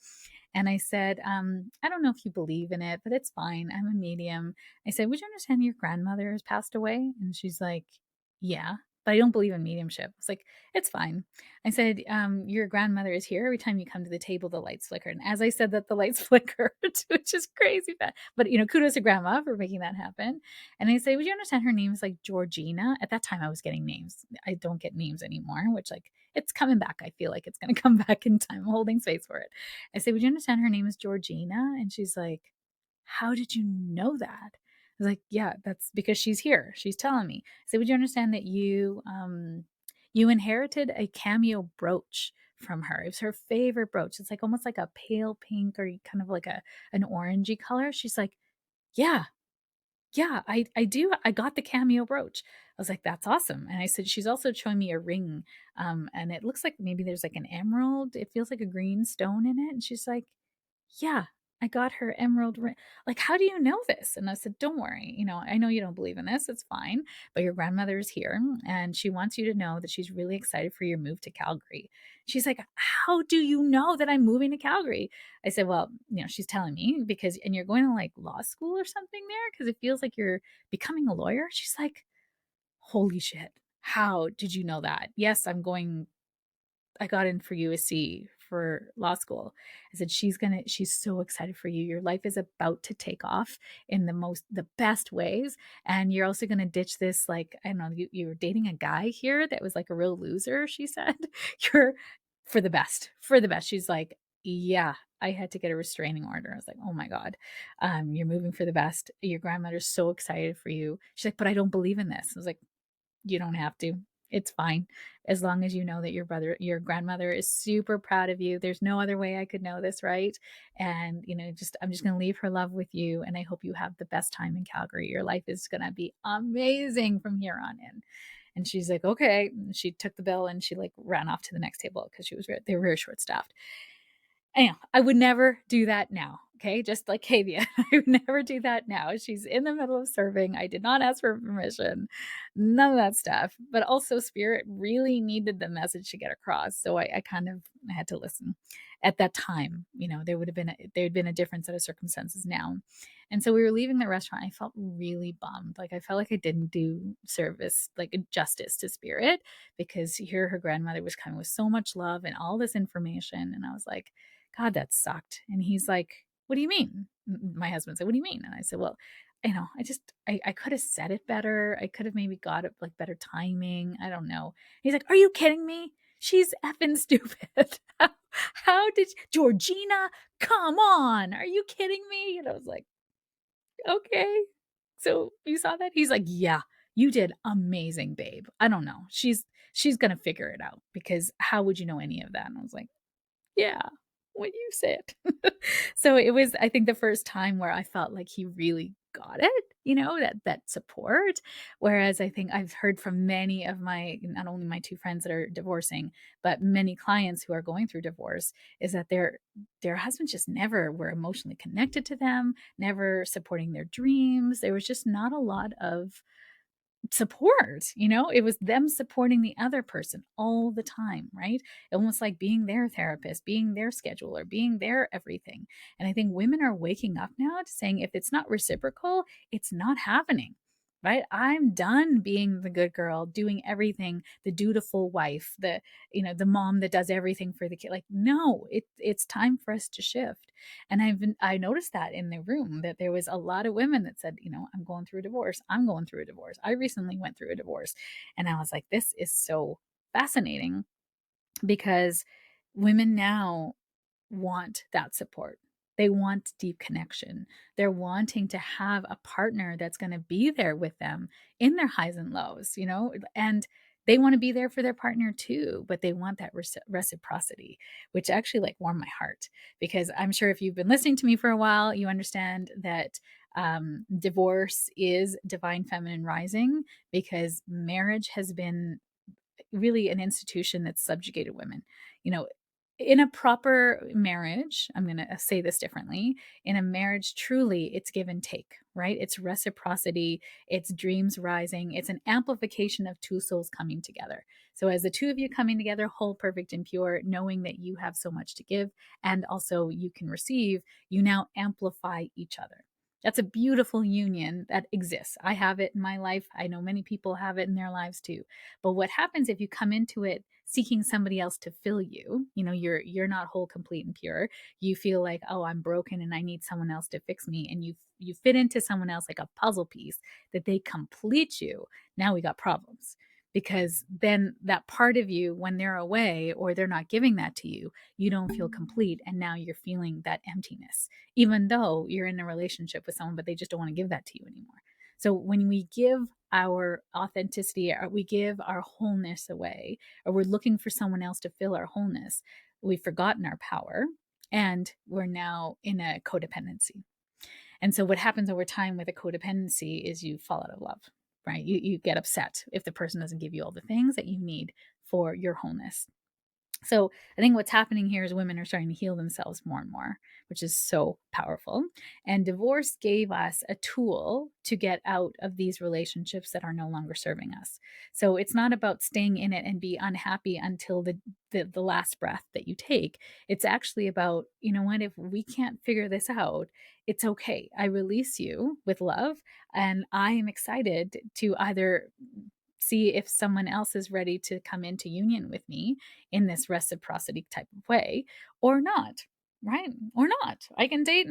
And I said, I don't know if you believe in it, but it's fine. I'm a medium. I said, would you understand your grandmother has passed away? And she's like, yeah, but I don't believe in mediumship. I was like, it's fine. I said, your grandmother is here. Every time you come to the table, the lights flicker. And as I said that, the lights flickered, which is crazy. But, kudos to grandma for making that happen. And I say, would you understand her name is like Georgina? At that time, I was getting names. I don't get names anymore, which like, it's coming back. I feel like it's going to come back in time. I'm holding space for it. I say, would you understand her name is Georgina? And she's like, how did you know that? I was like, yeah, that's because she's here. She's telling me. I said, would you understand that you inherited a cameo brooch from her? It was her favorite brooch. It's like almost like a pale pink or kind of like an orangey color. She's like, yeah, yeah, I do. I got the cameo brooch. I was like, that's awesome. And I said, she's also showing me a ring. And it looks like maybe there's like an emerald. It feels like a green stone in it. And she's like, yeah, I got her emerald ring. Like, how do you know this? And I said, don't worry. I know you don't believe in this. It's fine. But your grandmother is here and she wants you to know that she's really excited for your move to Calgary. She's like, how do you know that I'm moving to Calgary? I said, well, she's telling me and you're going to like law school or something there because it feels like you're becoming a lawyer. She's like, holy shit. How did you know that? Yes, I got in for USC for law school. I said, she's so excited for you. Your life is about to take off in the best ways. And you're also going to ditch this, like, I don't know, you were dating a guy here that was like a real loser, she said. You're for the best. She's like, yeah, I had to get a restraining order. I was like, oh my God, you're moving for the best. Your grandmother's so excited for you. She's like, but I don't believe in this. I was like, you don't have to. It's fine. As long as you know that your grandmother is super proud of you. There's no other way I could know this, right? And, I'm just going to leave her love with you. And I hope you have the best time in Calgary. Your life is going to be amazing from here on in. And she's like, okay. And she took the bill and she like ran off to the next table because they were very short staffed. Anyhow, I would never do that now. Okay. Just like Kavia, I would never do that now. She's in the middle of serving. I did not ask for permission. None of that stuff. But also, Spirit really needed the message to get across. So I had to listen. At that time, there'd been a different set of circumstances now. And so we were leaving the restaurant. I felt really bummed. Like I felt like I didn't do service, like justice to Spirit, because here her grandmother was coming with so much love and all this information. And I was like, God, that sucked. And he's like, what do you mean? My husband said, what do you mean? And I said, well, I could have said it better. I could have maybe got it like better timing. I don't know. He's like, are you kidding me? She's effing stupid. How did Georgina? Come on. Are you kidding me? And I was like, okay. So you saw that? He's like, yeah, you did amazing, babe. I don't know. She's gonna figure it out because how would you know any of that? And I was like, yeah, what you said. So it was, I think, the first time where I felt like he really got it, that support. Whereas I think I've heard from many of not only my two friends that are divorcing, but many clients who are going through divorce, is that their husbands just never were emotionally connected to them, never supporting their dreams. There was just not a lot of support. It was them supporting the other person all the time, right? Almost like being their therapist, being their scheduler, being their everything. And I think women are waking up now to saying if it's not reciprocal, it's not happening. right? I'm done being the good girl, doing everything, the dutiful wife, the mom that does everything for the kid. Like, no, it's time for us to shift. And I noticed that in the room, that there was a lot of women that said, I'm going through a divorce. I'm going through a divorce. I recently went through a divorce. And I was like, this is so fascinating, because women now want that support. They want deep connection. They're wanting to have a partner that's going to be there with them in their highs and lows, and they want to be there for their partner too, but they want that reciprocity, which actually like warmed my heart, because I'm sure if you've been listening to me for a while, you understand that divorce is divine feminine rising, because marriage has been really an institution that's subjugated women. You know, in a proper marriage, I'm going to say this differently. In a marriage, truly, it's give and take, right? It's reciprocity, it's dreams rising, it's an amplification of two souls coming together. So, as the two of you coming together, whole, perfect, and pure, knowing that you have so much to give and also you can receive, you now amplify each other. That's a beautiful union that exists. I have it in my life. I know many people have it in their lives too. But what happens if you come into it seeking somebody else to fill you? You're not whole, complete, and pure. You feel like, oh, I'm broken and I need someone else to fix me. And you fit into someone else like a puzzle piece that they complete you. Now we got problems. Because then that part of you, when they're away or they're not giving that to you, you don't feel complete. And now you're feeling that emptiness, even though you're in a relationship with someone, but they just don't want to give that to you anymore. So when we give our authenticity, or we give our wholeness away, or we're looking for someone else to fill our wholeness, we've forgotten our power, and we're now in a codependency. And so what happens over time with a codependency is you fall out of love, right? You get upset if the person doesn't give you all the things that you need for your wholeness. So I think what's happening here is women are starting to heal themselves more and more, which is so powerful. And divorce gave us a tool to get out of these relationships that are no longer serving us. So it's not about staying in it and be unhappy until the last breath that you take. It's actually about, what, if we can't figure this out, it's okay. I release you with love, and I am excited to either see if someone else is ready to come into union with me in this reciprocity type of way, or not, right? Or not. I can date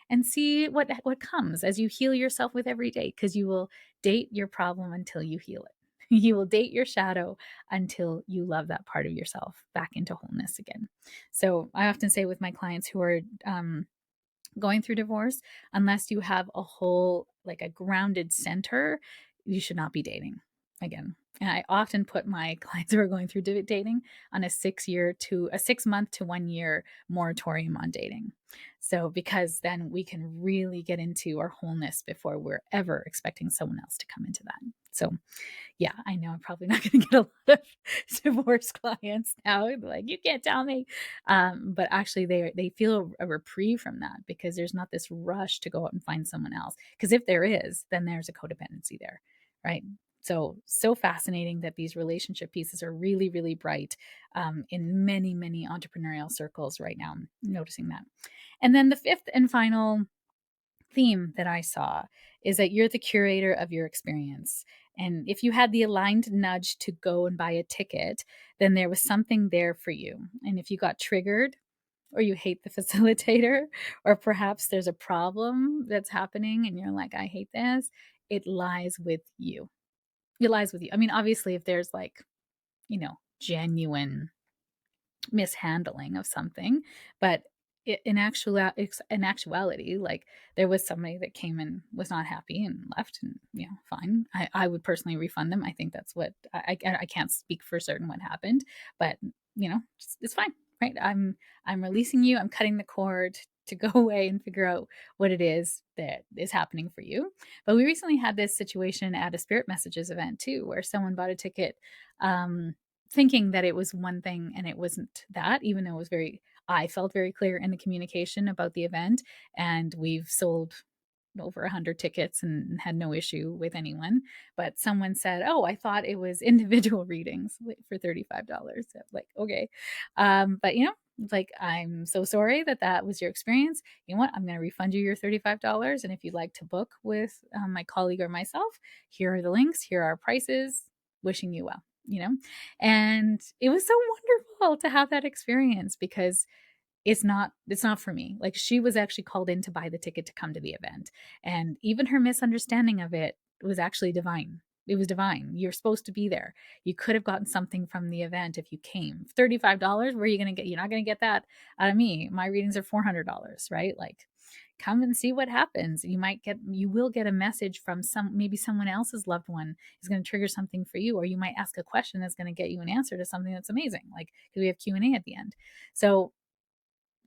and see what comes as you heal yourself with every date, because you will date your problem until you heal it. You will date your shadow until you love that part of yourself back into wholeness again. So I often say with my clients who are going through divorce, unless you have a whole, like a grounded center, you should not be dating again. And I often put my clients who are going through dating on a 6 month to 1 year moratorium on dating. So, because then we can really get into our wholeness before we're ever expecting someone else to come into that. So, yeah, I know I'm probably not going to get a lot of divorce clients now. Like, you can't tell me. But actually, they feel a reprieve from that, because there's not this rush to go out and find someone else. Because if there is, then there's a codependency there, right? So fascinating that these relationship pieces are really, really bright in many, many entrepreneurial circles right now. I'm noticing that. And then the fifth and final theme that I saw is that you're the curator of your experience. And if you had the aligned nudge to go and buy a ticket, then there was something there for you. And if you got triggered, or you hate the facilitator, or perhaps there's a problem that's happening and you're like, I hate this, it lies with you. It lies with you. I mean, obviously, if there's like, genuine mishandling of something, but in actuality, like, there was somebody that came and was not happy and left, and fine. I would personally refund them. I think that's what I can't speak for certain what happened, but it's fine, right? I'm releasing you. I'm cutting the cord to go away and figure out what it is that is happening for you. But we recently had this situation at a Spirit Messages event too, where someone bought a ticket thinking that it was one thing, and it wasn't that, even though I felt very clear in the communication about the event, and we've sold over 100 tickets and had no issue with anyone. But someone said, oh, I thought it was individual readings for $35. Like, okay. But Like, I'm so sorry that that was your experience. You know what? I'm going to refund you your $35. And if you'd like to book with my colleague or myself, here are the links, here are our prices. Wishing you well, you know? And it was so wonderful to have that experience because it's not for me. Like, she was actually called in to buy the ticket to come to the event, and even her misunderstanding of it was actually divine. It was divine. You're supposed to be there. You could have gotten something from the event if you came. $35, where are you going to get? You're not going to get that out of me. My readings are $400, right? Like, come and see what happens. You will get a message from maybe someone else's loved one is going to trigger something for you, or you might ask a question that's going to get you an answer to something that's amazing. Like, because we have Q&A at the end. So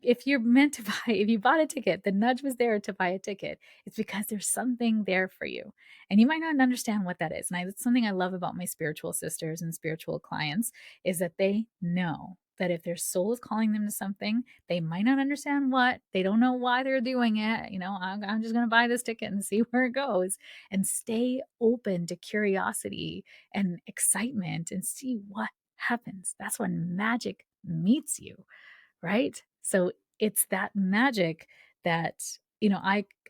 if you're meant to buy, if you bought a ticket, the nudge was there to buy a ticket. It's because there's something there for you. And you might not understand what that is. And it's something I love about my spiritual sisters and spiritual clients is that they know that if their soul is calling them to something, they might not understand what, they don't know why they're doing it. I'm just going to buy this ticket and see where it goes, and stay open to curiosity and excitement and see what happens. That's when magic meets you, right? So it's that magic that,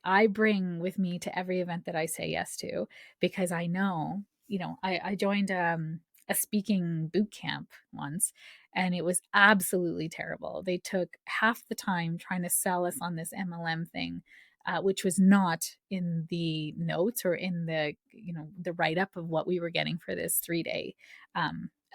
I bring with me to every event that I say yes to, because I know, I joined a speaking boot camp once, and it was absolutely terrible. They took half the time trying to sell us on this MLM thing, which was not in the notes or in the write up of what we were getting for this 3 day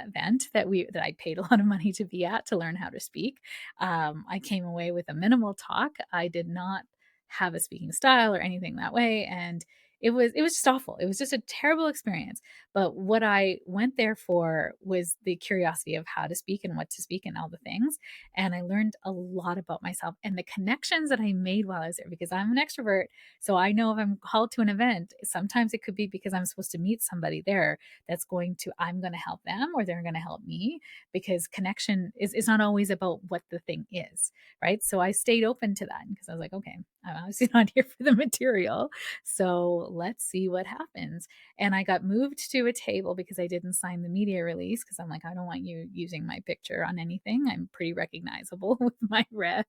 event that I paid a lot of money to be at to learn how to speak. I came away with a minimal talk. I did not have a speaking style or anything that way, and it was just awful. It was just a terrible experience. But what I went there for was the curiosity of how to speak and what to speak and all the things. And I learned a lot about myself and the connections that I made while I was there, because I'm an extrovert. So I know if I'm called to an event, sometimes it could be because I'm supposed to meet somebody there I'm going to help them or they're going to help me, because connection is not always about what the thing is, right? So I stayed open to that because I was like, okay, I'm obviously not here for the material, so let's see what happens. And I got moved to a table because I didn't sign the media release, because I'm like, I don't want you using my picture on anything. I'm pretty recognizable with my red.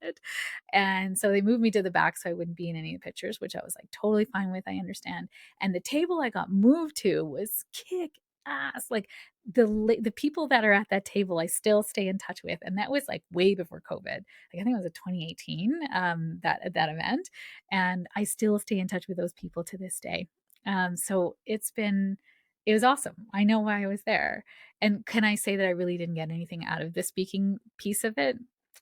And so they moved me to the back so I wouldn't be in any of the pictures, which I was like totally fine with. I understand. And the table I got moved to was kick ass. Like, the people that are at that table I still stay in touch with, and that was like way before COVID. Like, I think it was a 2018 that event, and I still stay in touch with those people to this day. So it was awesome. I know why I was there. And can I say that I really didn't get anything out of the speaking piece of it?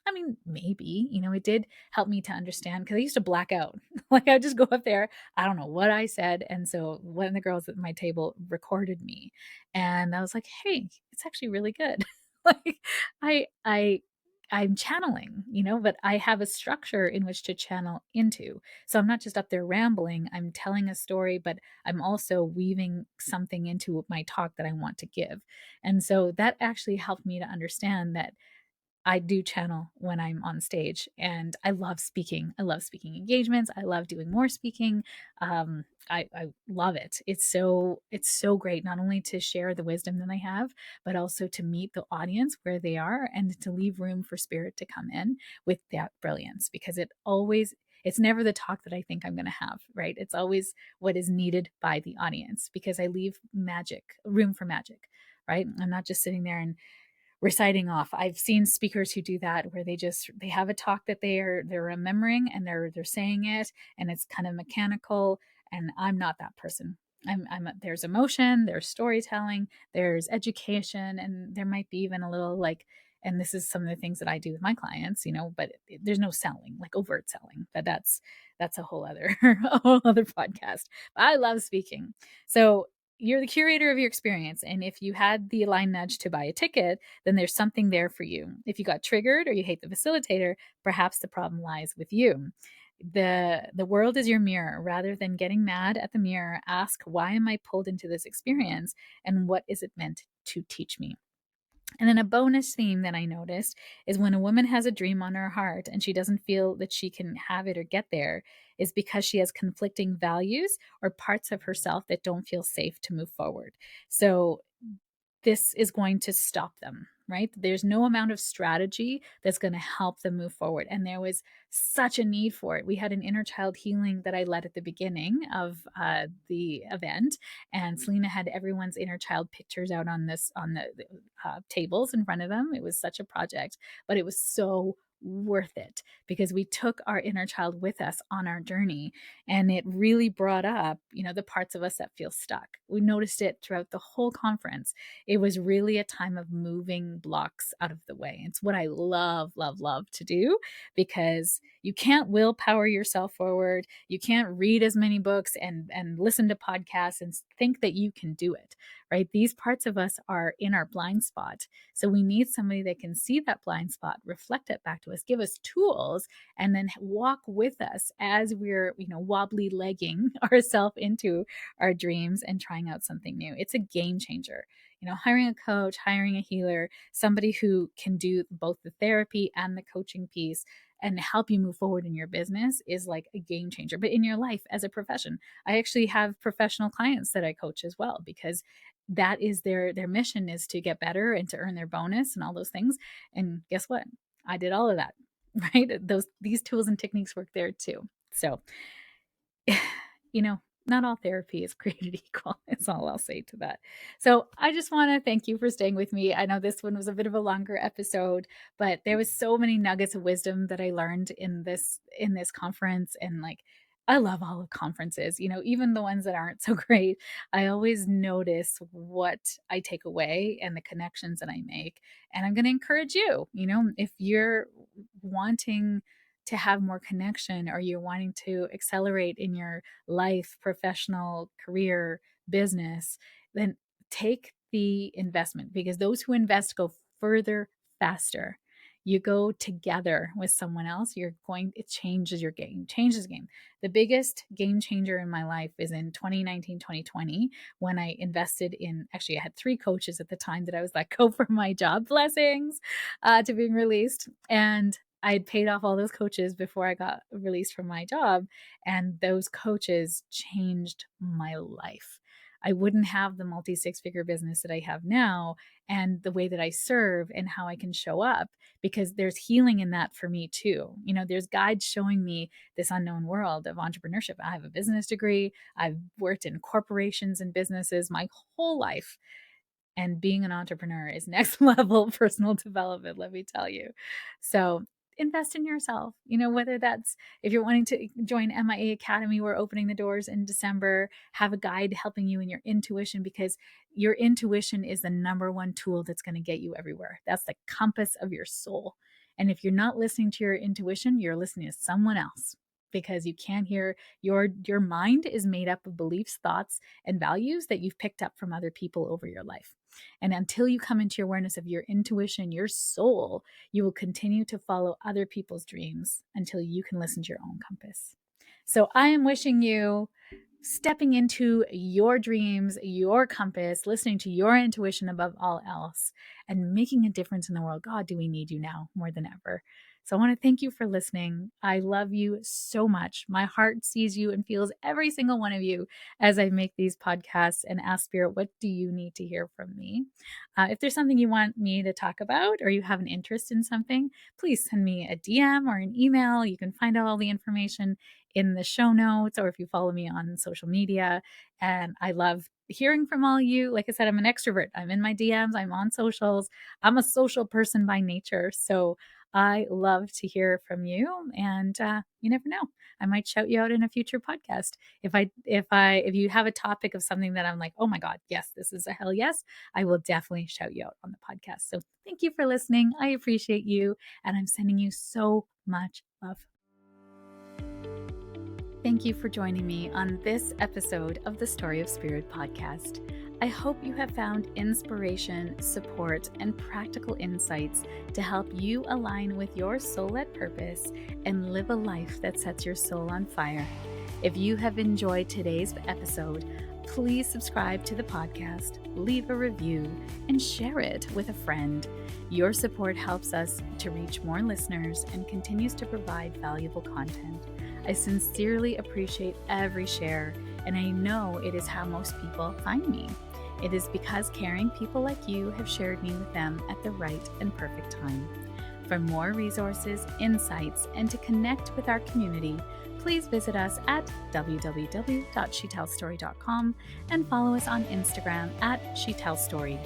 I mean, maybe, it did help me to understand, because I used to black out. Like, I'd just go up there, I don't know what I said. And so one of the girls at my table recorded me, and I was like, hey, it's actually really good. Like, I, I, I'm channeling, but I have a structure in which to channel into. So I'm not just up there rambling, I'm telling a story, but I'm also weaving something into my talk that I want to give. And so that actually helped me to understand that I do channel when I'm on stage, and I love speaking. I love speaking engagements. I love doing more speaking. I love it. It's so great, not only to share the wisdom that I have, but also to meet the audience where they are and to leave room for spirit to come in with that brilliance, because it's never the talk that I think I'm going to have, right? It's always what is needed by the audience, because I leave room for magic, right? I'm not just sitting there and reciting off. I've seen speakers who do that, where they have a talk that they're remembering, and they're saying it, and it's kind of mechanical. And I'm not that person. There's emotion, there's storytelling, there's education, and there might be even a little, like, and this is some of the things that I do with my clients, but there's no selling, like overt selling. But that's a whole other a whole other podcast. But I love speaking. So you're the curator of your experience. And if you had the aligned nudge to buy a ticket, then there's something there for you. If you got triggered or you hate the facilitator, perhaps the problem lies with you. The world is your mirror. Rather than getting mad at the mirror, ask, why am I pulled into this experience, and what is it meant to teach me? And then a bonus theme that I noticed is when a woman has a dream on her heart and she doesn't feel that she can have it or get there, is because she has conflicting values or parts of herself that don't feel safe to move forward. So this is going to stop them. right? There's no amount of strategy that's going to help them move forward. And there was such a need for it. We had an inner child healing that I led at the beginning of the event, and Selena had everyone's inner child pictures out on the tables in front of them. It was such a project, but it was so worth it because we took our inner child with us on our journey, and it really brought up, the parts of us that feel stuck. We noticed it throughout the whole conference. It was really a time of moving blocks out of the way. It's what I love, love, love to do, because you can't willpower yourself forward. You can't read as many books and listen to podcasts and think that you can do it, right? These parts of us are in our blind spot. So we need somebody that can see that blind spot, reflect it back to us, give us tools, and then walk with us as we're, wobbly legging ourselves into our dreams and trying out something new. It's a game changer. Hiring a coach, hiring a healer, somebody who can do both the therapy and the coaching piece and help you move forward in your business is like a game changer. But in your life as a profession, I actually have professional clients that I coach as well, because that is their mission, is to get better and to earn their bonus and all those things. And guess what? I did all of that, right? These tools and techniques work there too. So, not all therapy is created equal. That's all I'll say to that. So I just want to thank you for staying with me. I know this one was a bit of a longer episode, but there was so many nuggets of wisdom that I learned in this conference. And like, I love all of conferences, even the ones that aren't so great. I always notice what I take away and the connections that I make. And I'm going to encourage you, if you're wanting to have more connection, or you're wanting to accelerate in your life, professional, career, business, then take the investment, because those who invest go further faster. You go together with someone else, it changes your game, changes the game. The biggest game changer in my life is in 2019, 2020, when I invested actually, I had 3 coaches at the time that I was let go from my job, blessings, to being released. And I had paid off all those coaches before I got released from my job. And those coaches changed my life. I wouldn't have the multi 6-figure business that I have now, and the way that I serve and how I can show up, because there's healing in that for me too. There's guides showing me this unknown world of entrepreneurship. I have a business degree. I've worked in corporations and businesses my whole life. And being an entrepreneur is next level personal development, let me tell you. So invest in yourself, whether that's, if you're wanting to join MIA Academy, we're opening the doors in December, have a guide helping you in your intuition, because your intuition is the number one tool that's going to get you everywhere. That's the compass of your soul. And if you're not listening to your intuition, you're listening to someone else, because you can't hear your mind is made up of beliefs, thoughts, and values that you've picked up from other people over your life. And until you come into your awareness of your intuition, your soul, you will continue to follow other people's dreams until you can listen to your own compass. So I am wishing you stepping into your dreams, your compass, listening to your intuition above all else, and making a difference in the world. God, do we need you now more than ever? So I want to thank you for listening. I love you so much. My heart sees you and feels every single one of you as I make these podcasts and ask Spirit, what do you need to hear from me? If there's something you want me to talk about, or you have an interest in something, please send me a DM or an email. You can find out all the information in the show notes, or if you follow me on social media. And I love hearing from all you. Like I said, I'm an extrovert. I'm in my DMs, I'm on socials. I'm a social person by nature. So I love to hear from you, and you never know, I might shout you out in a future podcast. If you have a topic of something that I'm like, oh my God, yes, this is a hell yes, I will definitely shout you out on the podcast. So thank you for listening. I appreciate you, and I'm sending you so much love. Thank you for joining me on this episode of the Story of Spirit podcast. I hope you have found inspiration, support, and practical insights to help you align with your soul-led purpose and live a life that sets your soul on fire. If you have enjoyed today's episode, please subscribe to the podcast, leave a review, and share it with a friend. Your support helps us to reach more listeners and continues to provide valuable content. I sincerely appreciate every share, and I know it is how most people find me. It is because caring people like you have shared me with them at the right and perfect time. For more resources, insights, and to connect with our community, please visit us at www.sheetalstory.com and follow us on Instagram at sheetalstory.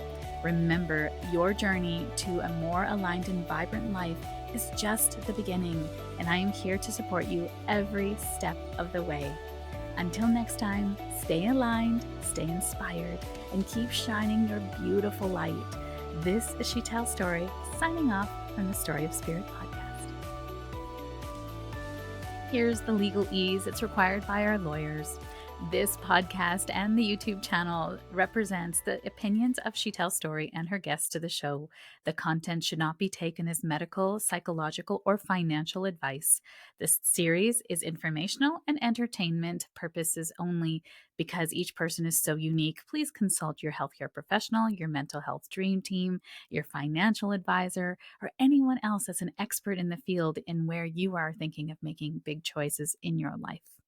Remember, your journey to a more aligned and vibrant life is just the beginning, and I am here to support you every step of the way. Until next time, stay aligned, stay inspired, and keep shining your beautiful light. This is Sheetal Story, signing off from the Story of Spirit podcast. Here's the legal ease that's required by our lawyers. This podcast and the YouTube channel represents the opinions of Sheetal Story and her guests to the show. The content should not be taken as medical, psychological, or financial advice. This series is informational and entertainment purposes only. Because each person is so unique, please consult your healthcare professional, your mental health dream team, your financial advisor, or anyone else that's an expert in the field in where you are thinking of making big choices in your life.